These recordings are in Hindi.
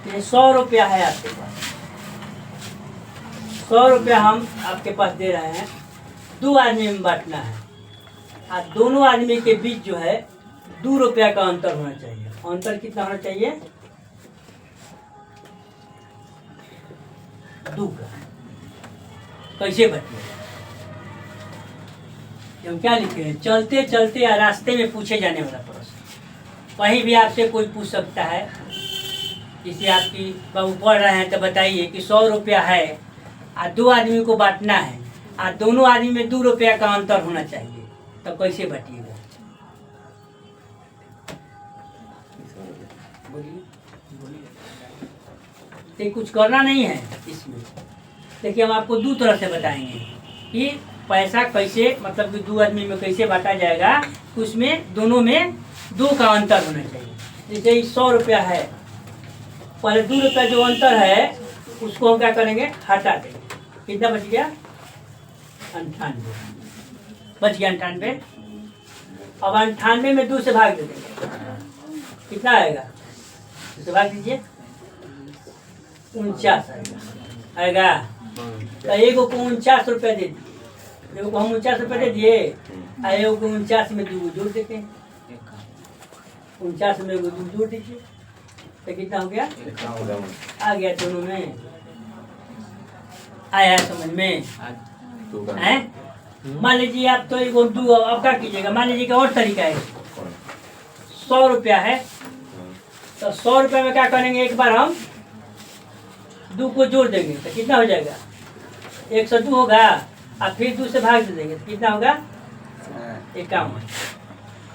ये 100 रुपया है आपके पास। 100 रुपया हम आपके पास दे रहे हैं, 2 आदमी में बांटना है। और दोनों आदमी के बीच जो है 2 रुपया का अंतर होना चाहिए। अंतर कितना होना चाहिए? 2 का। कैसे बटिएगा? हम क्या लिखे हैं? चलते चलते या रास्ते में पूछे जाने वाला प्रश्न। कहीं भी आपसे कोई पूछ सकता है, जैसे आपकी बाबू पढ़ रहे हैं तो बताइए कि 100 रुपया है और 2 आदमी को बांटना है और दोनों आदमी में 2 रुपया का अंतर होना चाहिए, तो कैसे बांटिएगा? बोलिए। कुछ करना नहीं है इसमें। देखिए हम आपको 2 तरह से बताएंगे कि पैसा कैसे, मतलब कि 2 आदमी में कैसे बांटा जाएगा। उसमें दोनों में 2 का अंतर होना चाहिए। जैसे 100 रुपया है, पहले 2 रुपया जो अंतर है उसको हम क्या करेंगे? हटा देंगे। कितना बच गया? 98 बच गया। 98। अब 98 में 2 से भाग दे देंगे। कितना आएगा? 2 से भाग दीजिए, 49 आएगा। तो एगो को 49 रुपया दे दिए, एगो को हम 49 रुपया दे दिए, एगो को 49 में 2 जोड़ देते हैं। 49 में एगो 2 जोड़ दीजिए तो कितना हो गया? आ गया। दोनों में आया समझ में? हैं? मान लीजिए आप तो एगो 2, अब क्या कीजिएगा? मान लीजिए और तरीका है। 100 रुपया है तो 100 रुपये में क्या करेंगे? एक बार हम 2 को जोड़ देंगे तो कितना हो जाएगा? 102 होगा। और फिर 2 से भाग दे देंगे तो कितना होगा? 51।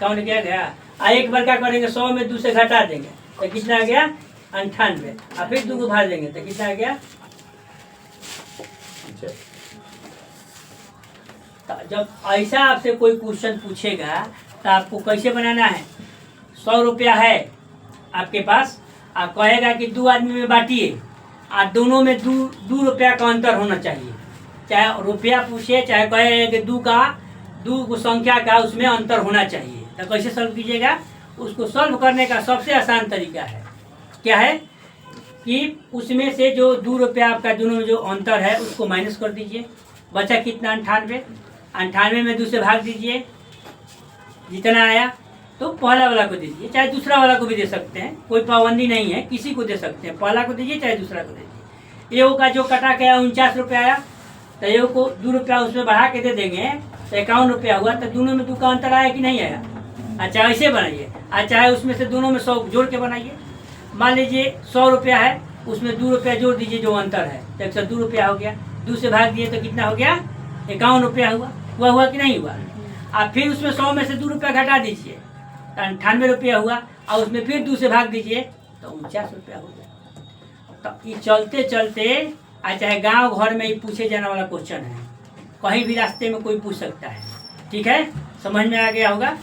काउंट किया गया। और एक बार क्या करेंगे? 100 में 2 से घटा देंगे तो कितना आ गया? 98। और फिर 2 को भाग देंगे तो कितना आ गया? तो जब ऐसा आपसे कोई क्वेश्चन पूछेगा तो आपको कैसे बनाना है? 100 रुपया है आपके पास, आप कहेगा कि 2 आदमी में बांटिए और दोनों में 2 रुपया का अंतर होना चाहिए। चाहे रुपया पूछे, चाहे कहे कि 2 संख्या का उसमें अंतर होना चाहिए। तो कैसे सॉल्व कीजिएगा? उसको सॉल्व करने का सबसे आसान तरीका है क्या है कि उसमें से जो 2 रुपया आपका दोनों में जो अंतर है उसको माइनस कर दीजिए। बचा कितना? 98। 98 में 2 से भाग दीजिए, जितना आया तो पहला वाला को दीजिए, चाहे दूसरा वाला को भी दे सकते हैं, कोई पाबंदी नहीं है, किसी को दे सकते हैं। पहला को दीजिए चाहे दूसरा को दीजिए। एगो का जो कटा गया 49 रुपया आया तो एगो को 2 रुपया उसमें बढ़ा के दे देंगे तो 51 रुपया हुआ। तो दोनों में 2 का अंतर आया कि नहीं आया? अच्छा ऐसे बनाइए। और चाहे उसमें से दोनों में 100 जोड़ के बनाइए। मान लीजिए 100 रुपया है, उसमें 2 रुपया जोड़ दीजिए जो अंतर है तो 102 रुपया हो गया। 2 से भाग दिए तो कितना हो गया? 51 रुपया हुआ। हुआ कि नहीं हुआ? आप फिर उसमें 100 में से 2 रुपया घटा दीजिए तो 98 रुपया हुआ। और उसमें फिर 2 से भाग दीजिए तो 49 रुपया हो गया। तो ये चलते चलते चाहे गांव घर में ही पूछे जाने वाला क्वेश्चन है, कहीं भी रास्ते में कोई पूछ सकता है। ठीक है, समझ में आ गया होगा?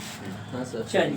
चलिए।